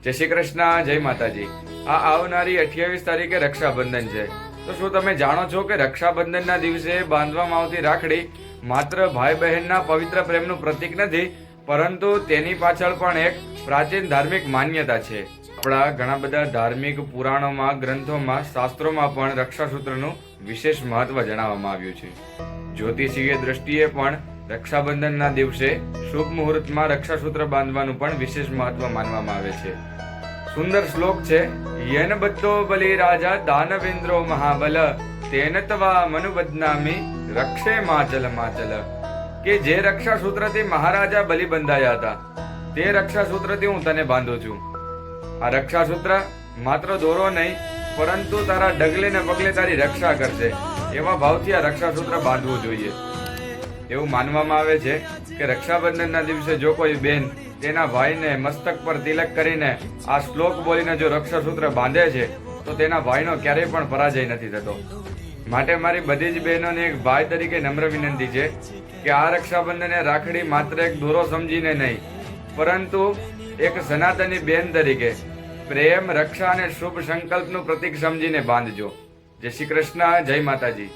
જય શ્રી કૃષ્ણ, જય માતાજી। આ આવનારી 28 તારીખે રક્ષાબંધન છે। તો શું તમે જાણો છો કે રક્ષાબંધનના દિવસે બાંધવામાં આવતી રાખડી માત્ર ભાઈ બહેનના પવિત્ર પ્રેમનું પ્રતીક નથી, પરંતુ તેની પાછળ પણ એક પ્રાચીન ધાર્મિક માન્યતા છે। આપણા ઘણા બધા ધાર્મિક પુરાણોમાં, ગ્રંથોમાં, શાસ્ત્રોમાં પણ રક્ષાસૂત્રનું વિશેષ મહત્વ જણાવવામાં આવ્યું છે। જ્યોતિષીય દ્રષ્ટિએ પણ રક્ષાબંધનના દિવસે શુભ મુહૂર્તમાં રક્ષાસૂત્ર બાંધવાનું પણ વિશેષ મહત્વ માનવામાં આવે છે। સુંદર શ્લોક છે, યેન બદ્ધો બલિ રાજા દાનવેન્દ્રો મહાબલ તેન તવા મનુ બદનામી રક્ષે માચલ માચલ, કે જે રક્ષાસૂત્રથી મહારાજા બલિ બંધાયા હતા તે રક્ષાસૂત્રથી હું તને બાંધું છું। આ રક્ષાસૂત્ર માત્ર દોરો નહીં, પરંતુ તારા ડગલે ને પગલે તારી રક્ષા કરશે, એવા ભાવથી આ રક્ષાસૂત્ર બાંધવું જોઈએ। એવું માનવામાં આવે છે કે રક્ષાબંધનના દિવસે જો કોઈ બેન તેના ભાઈને મસ્તક પર તિલક કરીને આ શ્લોક બોલીને જો રક્ષાસૂત્ર બાંધે છે તો તેના ભાઈનો ક્યારેય પણ પરાજય નથી થતો। માટે મારી બધી જ બહેનોને એક ભાઈ તરીકે નમ્ર વિનંતી છે કે આ રક્ષાબંધને રાખડી માત્ર એક દોરો સમજીને નહીં, પરંતુ એક સનાતની બેન તરીકે પ્રેમ, રક્ષા અને શુભ સંકલ્પનું પ્રતીક સમજીને બાંધજો। જય શ્રી કૃષ્ણ, જય માતાજી।